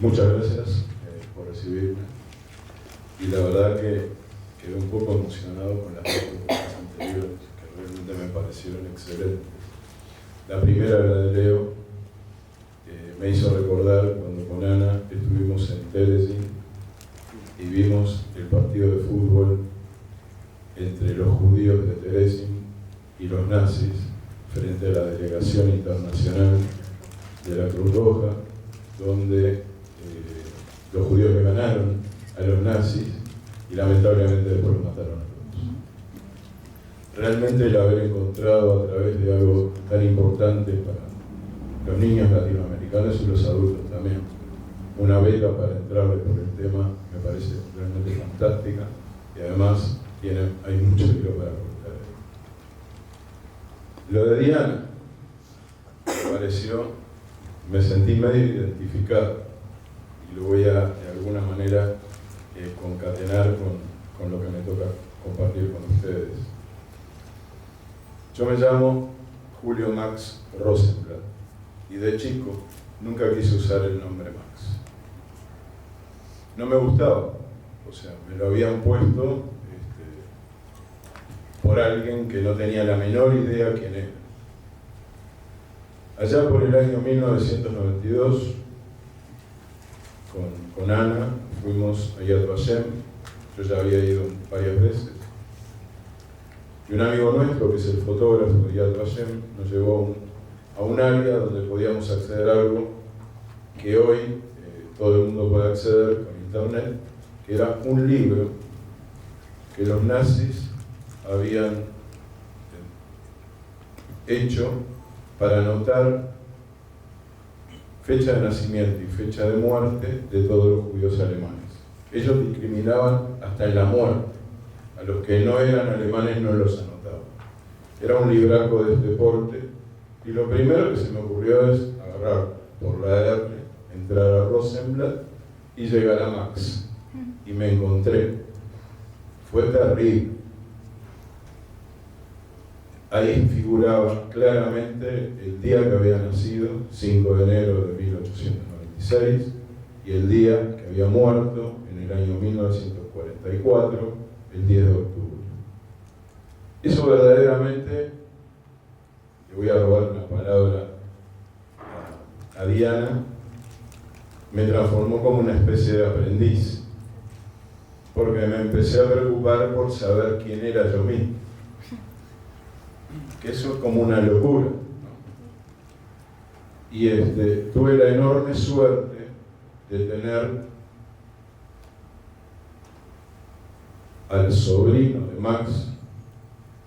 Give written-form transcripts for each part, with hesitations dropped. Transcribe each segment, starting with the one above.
Muchas gracias por recibirme. Y la verdad que quedé un poco emocionado con las dos propuestas anteriores, que realmente me parecieron excelentes. La primera, la de Leo, me hizo recordar cuando con Ana estuvimos en Terezín y vimos el partido de fútbol entre los judíos de Terezín y los nazis frente a la delegación internacional de la Cruz Roja, donde los judíos le ganaron a los nazis y lamentablemente después los mataron a todos. Realmente el haber encontrado a través de algo tan importante para los niños latinoamericanos y los adultos también una beca para entrarle por el tema me parece realmente fantástica y además hay mucho hilo para cortar ahí. Lo de Diana me pareció, me sentí medio identificado y lo voy a de alguna manera concatenar con lo que me toca compartir con ustedes. Yo me llamo Julio Max Rosenblatt y de chico nunca quise usar el nombre Max. No me gustaba, o sea, me lo habían puesto por alguien que no tenía la menor idea quién era. Allá por el año 1992, con Ana, fuimos a Yad Vashem, yo ya había ido varias veces, y un amigo nuestro, que es el fotógrafo de Yad Vashem, nos llevó a un área donde podíamos acceder a algo que hoy todo el mundo puede acceder con internet, que era un libro que los nazis habían hecho para anotar fecha de nacimiento y fecha de muerte de todos los judíos alemanes. Ellos discriminaban hasta en la muerte. A los que no eran alemanes no los anotaban. Era un libraco de este porte y lo primero que se me ocurrió es agarrar por la R, entrar a Rosenblatt y llegar a Max. Y me encontré. Fue terrible. Ahí figuraba claramente el día que había nacido, 5 de enero de 1896, y el día que había muerto en el año 1944, el 10 de octubre. Eso verdaderamente, le voy a robar una palabra a Diana, me transformó como una especie de aprendiz, porque me empecé a preocupar por saber quién era yo mismo. Que eso es como una locura, ¿no? Y tuve la enorme suerte de tener al sobrino de Max,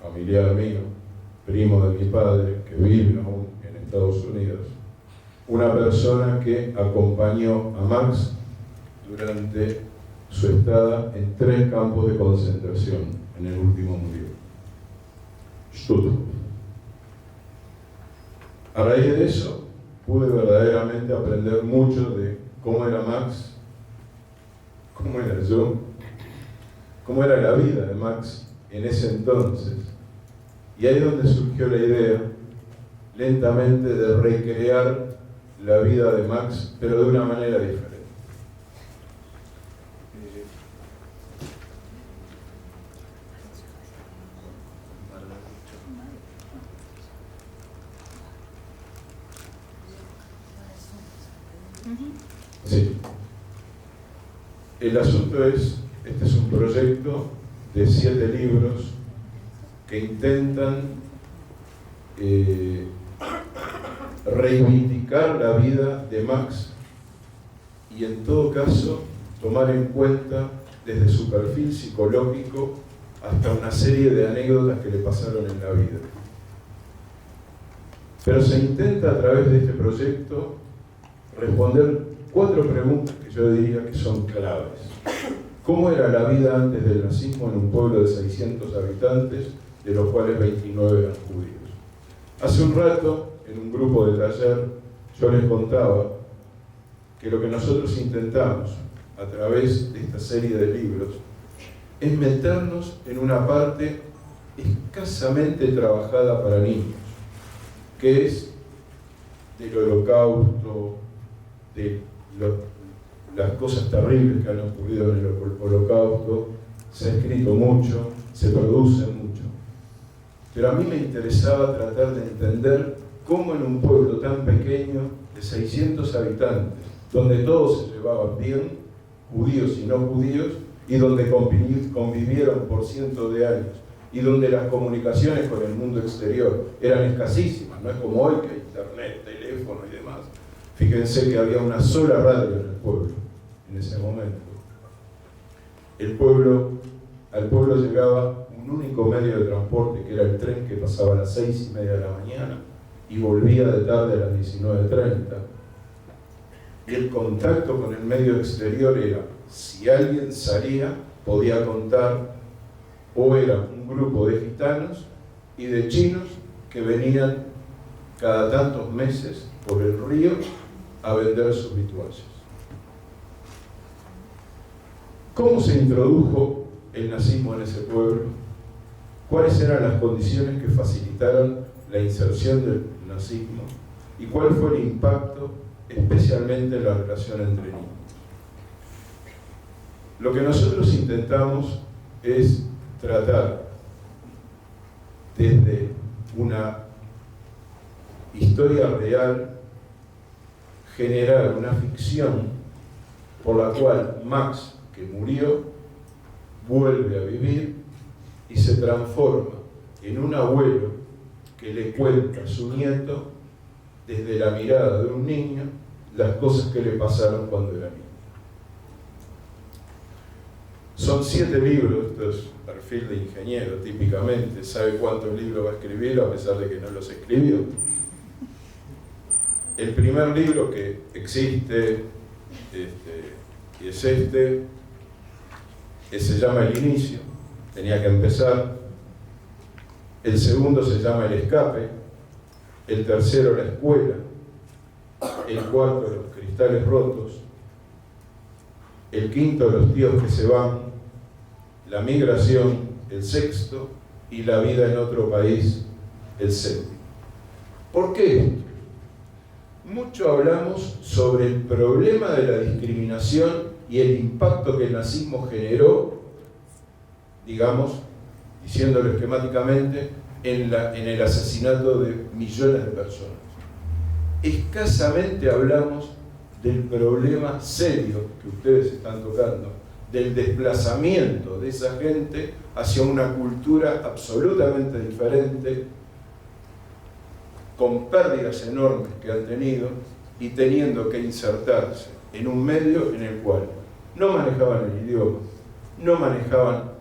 familiar mío, primo de mi padre, que vive aún en Estados Unidos, una persona que acompañó a Max durante su estada en 3 campos de concentración en el último murió. Stuttgart. A raíz de eso, pude verdaderamente aprender mucho de cómo era Max, cómo era yo, cómo era la vida de Max en ese entonces. Y ahí es donde surgió la idea, lentamente, de recrear la vida de Max, pero de una manera diferente. Sí. El asunto es, este es un proyecto de 7 libros que intentan reivindicar la vida de Max y en todo caso tomar en cuenta desde su perfil psicológico hasta una serie de anécdotas que le pasaron en la vida. Pero se intenta a través de este proyecto responder 4 preguntas que yo diría que son claves. ¿Cómo era la vida antes del nazismo en un pueblo de 600 habitantes, de los cuales 29 eran judíos? Hace un rato, en un grupo de taller, yo les contaba que lo que nosotros intentamos a través de esta serie de libros es meternos en una parte escasamente trabajada para niños, que es del Holocausto, de las cosas terribles que han ocurrido en el Holocausto, se ha escrito mucho, se produce mucho. Pero a mí me interesaba tratar de entender cómo en un pueblo tan pequeño, de 600 habitantes, donde todos se llevaban bien, judíos y no judíos, y donde convivieron por cientos de años, y donde las comunicaciones con el mundo exterior eran escasísimas, no es como hoy que hay internet, teléfono y demás. Fíjense que había una sola radio en el pueblo, en ese momento. Al pueblo llegaba un único medio de transporte, que era el tren, que pasaba a las 6:30 de la mañana y volvía de tarde a las 19:30. Y el contacto con el medio exterior era, si alguien salía, podía contar, o era un grupo de gitanos y de chinos que venían cada tantos meses por el río a vender sus vituallas. ¿Cómo se introdujo el nazismo en ese pueblo? ¿Cuáles eran las condiciones que facilitaron la inserción del nazismo? ¿Y cuál fue el impacto, especialmente en la relación entre niños? Lo que nosotros intentamos es tratar desde una historia real, generar una ficción por la cual Max, que murió, vuelve a vivir y se transforma en un abuelo que le cuenta a su nieto, desde la mirada de un niño, las cosas que le pasaron cuando era niño. Son 7 libros, esto es perfil de ingeniero típicamente, sabe cuántos libros va a escribir a pesar de que no los escribió. El primer libro que existe, y es se llama El Inicio, tenía que empezar. El segundo se llama El Escape, el tercero La Escuela, el cuarto Los Cristales Rotos, el quinto Los Tíos que se van, La Migración, el sexto, y La Vida en Otro País, el séptimo. ¿Por qué esto? Mucho hablamos sobre el problema de la discriminación y el impacto que el nazismo generó, digamos, diciéndolo esquemáticamente, en el asesinato de millones de personas. Escasamente hablamos del problema serio que ustedes están tocando, del desplazamiento de esa gente hacia una cultura absolutamente diferente, con pérdidas enormes que han tenido y teniendo que insertarse en un medio en el cual no manejaban el idioma, no manejaban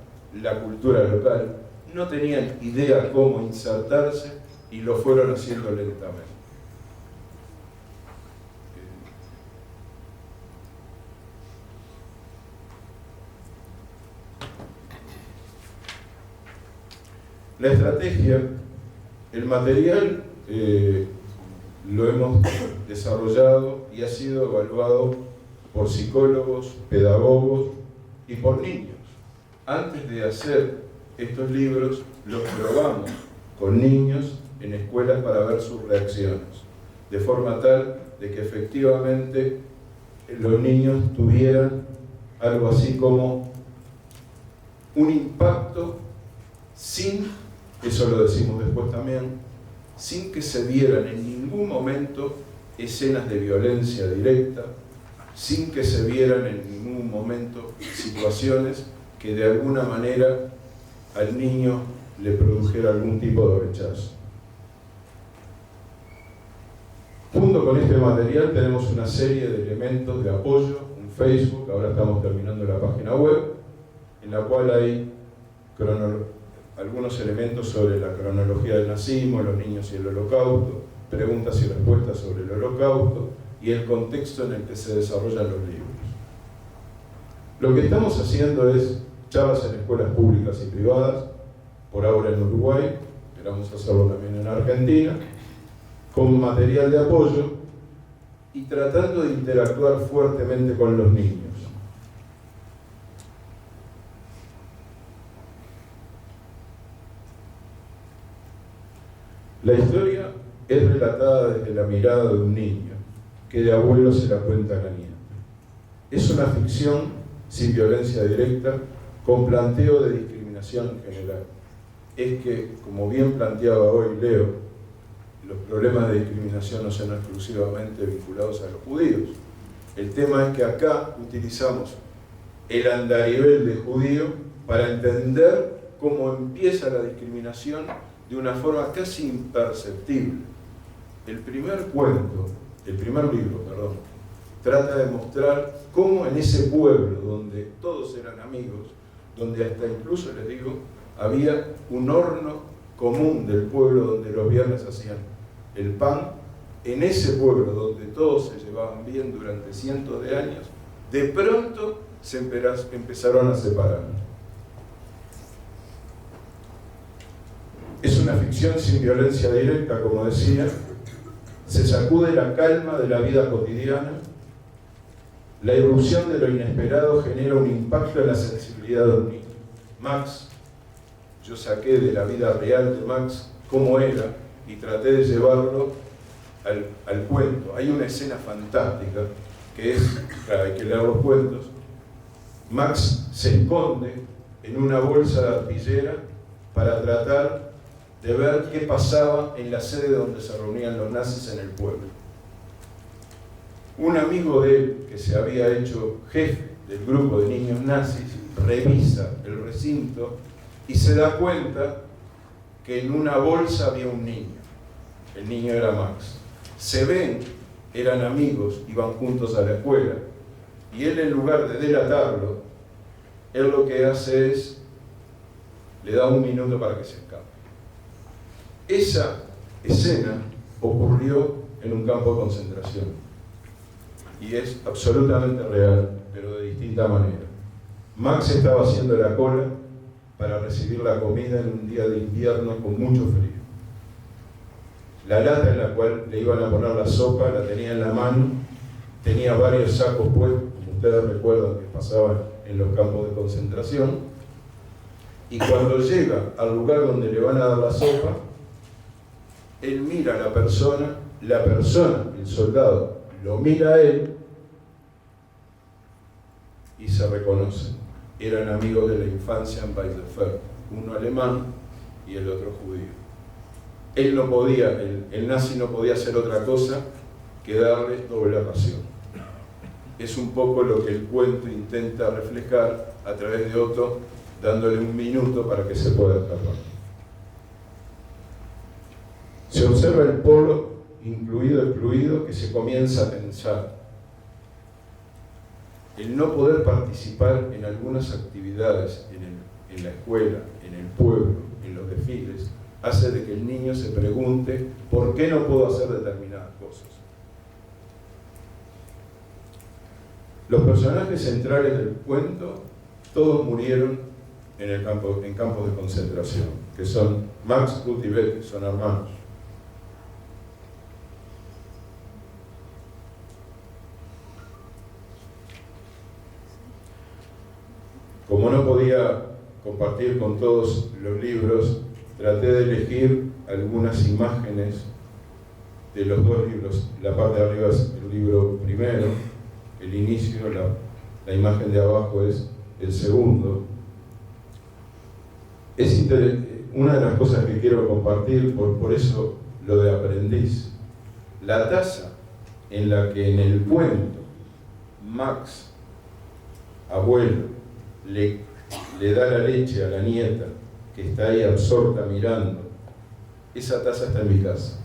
la cultura local, no tenían idea cómo insertarse y lo fueron haciendo lentamente. La estrategia, el material, lo hemos desarrollado y ha sido evaluado por psicólogos, pedagogos y por niños. Antes de hacer estos libros, los probamos con niños en escuelas para ver sus reacciones, de forma tal de que efectivamente los niños tuvieran algo así como un impacto sin, eso lo decimos después también, sin que se vieran en ningún momento escenas de violencia directa, sin que se vieran en ningún momento situaciones que de alguna manera al niño le produjera algún tipo de rechazo. Junto con este material tenemos una serie de elementos de apoyo, un Facebook, ahora estamos terminando la página web, en la cual hay algunos elementos sobre la cronología del nazismo, los niños y el holocausto, preguntas y respuestas sobre el holocausto y el contexto en el que se desarrollan los libros. Lo que estamos haciendo es charlas en escuelas públicas y privadas, por ahora en Uruguay, esperamos hacerlo también en Argentina, con material de apoyo y tratando de interactuar fuertemente con los niños. La historia es relatada desde la mirada de un niño, que de abuelo se la cuenta a la nieta. Es una ficción sin violencia directa, con planteo de discriminación general. Es que, como bien planteaba hoy Leo, los problemas de discriminación no son exclusivamente vinculados a los judíos. El tema es que acá utilizamos el andarivel de judío para entender cómo empieza la discriminación de una forma casi imperceptible. El primer libro, trata de mostrar cómo en ese pueblo donde todos eran amigos, donde hasta incluso, les digo, había un horno común del pueblo donde los viernes hacían el pan, en ese pueblo donde todos se llevaban bien durante cientos de años, de pronto se empezaron a separar. Es una ficción sin violencia directa, como decía, se sacude la calma de la vida cotidiana, la irrupción de lo inesperado genera un impacto en la sensibilidad de un niño. Max, yo saqué de la vida real de Max cómo era y traté de llevarlo al cuento. Hay una escena fantástica que es, claro, hay que leer los cuentos. Max se esconde en una bolsa de arpillera para tratar de ver qué pasaba en la sede donde se reunían los nazis en el pueblo. Un amigo de él, que se había hecho jefe del grupo de niños nazis, revisa el recinto y se da cuenta que en una bolsa había un niño. El niño era Max. Se ven, eran amigos, iban juntos a la escuela, y él, en lugar de delatarlo, él lo que hace es, le da un minuto para que se escape. Esa escena ocurrió en un campo de concentración, y es absolutamente real, pero de distinta manera. Max estaba haciendo la cola para recibir la comida en un día de invierno con mucho frío. La lata en la cual le iban a poner la sopa la tenía en la mano, tenía varios sacos puestos, como ustedes recuerdan que pasaban en los campos de concentración, y cuando llega al lugar donde le van a dar la sopa, él mira a la persona, el soldado, lo mira a él y se reconocen. Eran amigos de la infancia en Weissenfels, uno alemán y el otro judío. Él no podía, el nazi no podía hacer otra cosa que darle doble ración. Es un poco lo que el cuento intenta reflejar a través de Otto, dándole un minuto para que se pueda escapar. Se observa el polo incluido, que se comienza a tensar. El no poder participar en algunas actividades en la escuela, en el pueblo, en los desfiles, hace de que el niño se pregunte ¿por qué no puedo hacer determinadas cosas? Los personajes centrales del cuento, todos murieron en campos de concentración, que son Max, Kurt y Beth, son hermanos. Como no podía compartir con todos los libros, traté de elegir algunas imágenes de los dos libros. La parte de arriba es el libro primero, el inicio, la imagen de abajo es el segundo. Una de las cosas que quiero compartir, por eso lo de aprendiz, la taza en la que en el cuento Max, abuelo, le da la leche a la nieta, que está ahí absorta mirando, esa taza está en mi casa.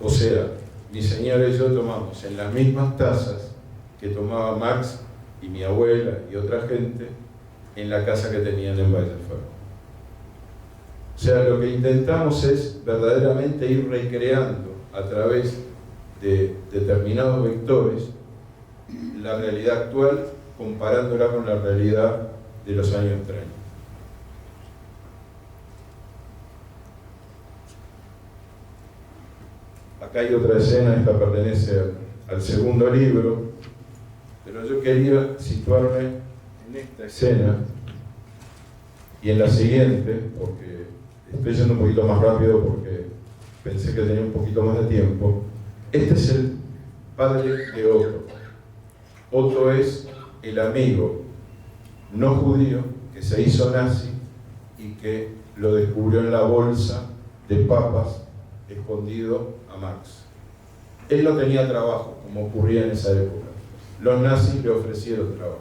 O sea, mi señora y yo tomamos en las mismas tazas que tomaba Max y mi abuela y otra gente en la casa que tenían en Weissenfels. O sea, lo que intentamos es verdaderamente ir recreando a través de determinados vectores la realidad actual, comparándola con la realidad de los años 30. Acá hay otra escena, esta pertenece al segundo libro, pero yo quería situarme en esta escena y en la siguiente, porque estoy yendo un poquito más rápido porque pensé que tenía un poquito más de tiempo. Este es el padre de Otto. Otto es el amigo no judío que se hizo nazi y que lo descubrió en la bolsa de papas escondido a Max. Él no tenía trabajo, como ocurría en esa época. Los nazis le ofrecieron trabajo.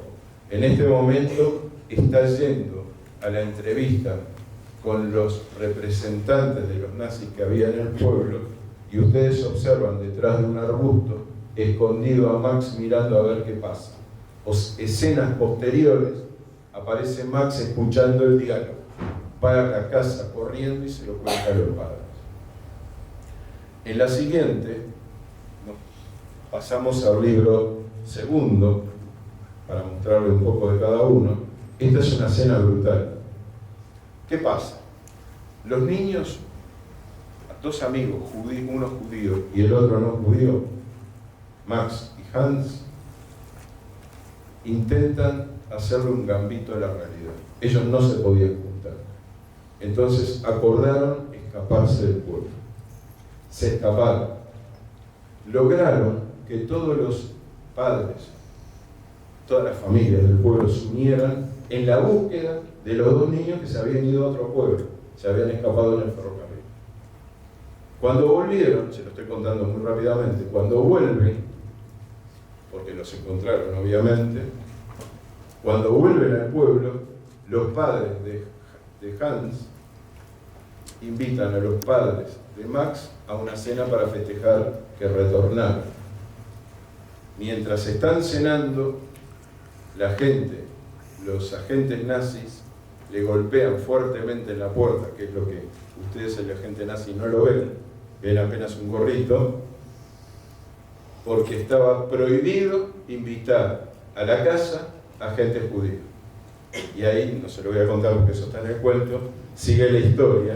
En este momento está yendo a la entrevista con los representantes de los nazis que había en el pueblo, y ustedes observan detrás de un arbusto, escondido a Max mirando a ver qué pasa. Escenas posteriores, aparece Max escuchando el diálogo. Va a la casa corriendo y se lo cuenta a los padres. En la siguiente, pasamos al libro segundo, para mostrarle un poco de cada uno. Esta es una escena brutal. ¿Qué pasa? Los niños, dos amigos, uno judío y el otro no judío, Max y Hans, intentan hacerle un gambito a la realidad. Ellos no se podían juntar. Entonces acordaron escaparse del pueblo. Se escaparon. Lograron que todos los padres, todas las familias del pueblo se unieran en la búsqueda de los dos niños que se habían ido a otro pueblo, se habían escapado en el ferrocarril. Cuando volvieron, se lo estoy contando muy rápidamente, cuando vuelven, porque los encontraron obviamente, cuando vuelven al pueblo, los padres de Hans invitan a los padres de Max a una cena para festejar que retornaron. Mientras están cenando, la gente, los agentes nazis, le golpean fuertemente en la puerta, que es lo que ustedes, el agente nazi, no lo ven apenas un gorrito, porque estaba prohibido invitar a la casa a gente judía. Y ahí, no se lo voy a contar porque eso está en el cuento, sigue la historia.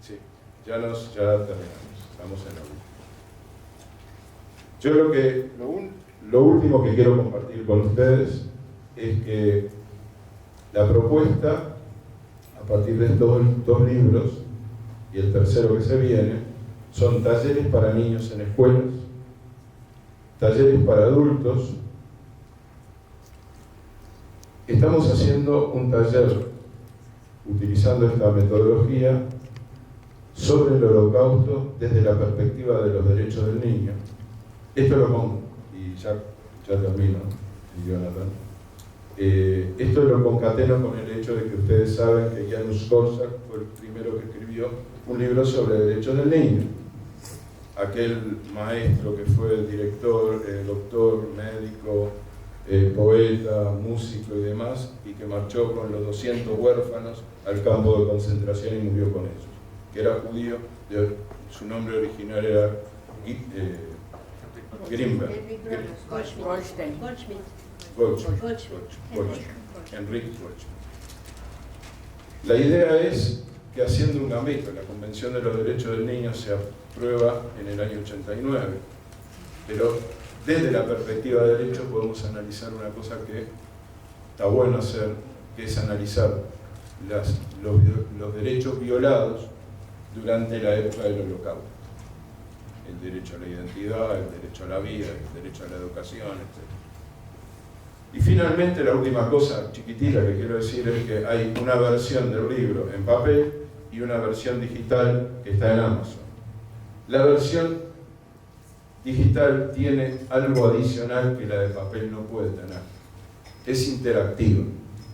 Sí, ya terminamos, estamos en la última. Yo lo último que quiero compartir con ustedes es que la propuesta, a partir de estos dos libros, y el tercero que se viene, son talleres para niños en escuelas, talleres para adultos. Estamos haciendo un taller, utilizando esta metodología, sobre el Holocausto desde la perspectiva de los derechos del niño. Esto lo pongo, y ya termino, Jonathan. Esto lo concateno con el hecho de que ustedes saben que Janusz Korczak fue el primero que escribió un libro sobre derechos del niño. Aquel maestro que fue director, doctor, médico, poeta, músico y demás, y que marchó con los 200 huérfanos al campo de concentración y murió con ellos, que era judío, su nombre original era Grimberg. Enrique Goldschmidt. La idea es que, haciendo un gambito, la Convención de los Derechos del Niño se aprueba en el año 89, pero desde la perspectiva de derecho podemos analizar una cosa que está bueno hacer, que es analizar los derechos violados durante la época del Holocausto. El derecho a la identidad, el derecho a la vida, el derecho a la educación, etc. Y finalmente, la última cosa chiquitita que quiero decir es que hay una versión del libro en papel y una versión digital que está en Amazon. La versión digital tiene algo adicional que la de papel no puede tener. Es interactiva.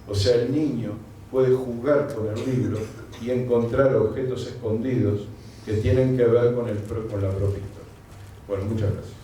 O sea, el niño puede jugar con el libro y encontrar objetos escondidos que tienen que ver con la propia historia. Bueno, muchas gracias.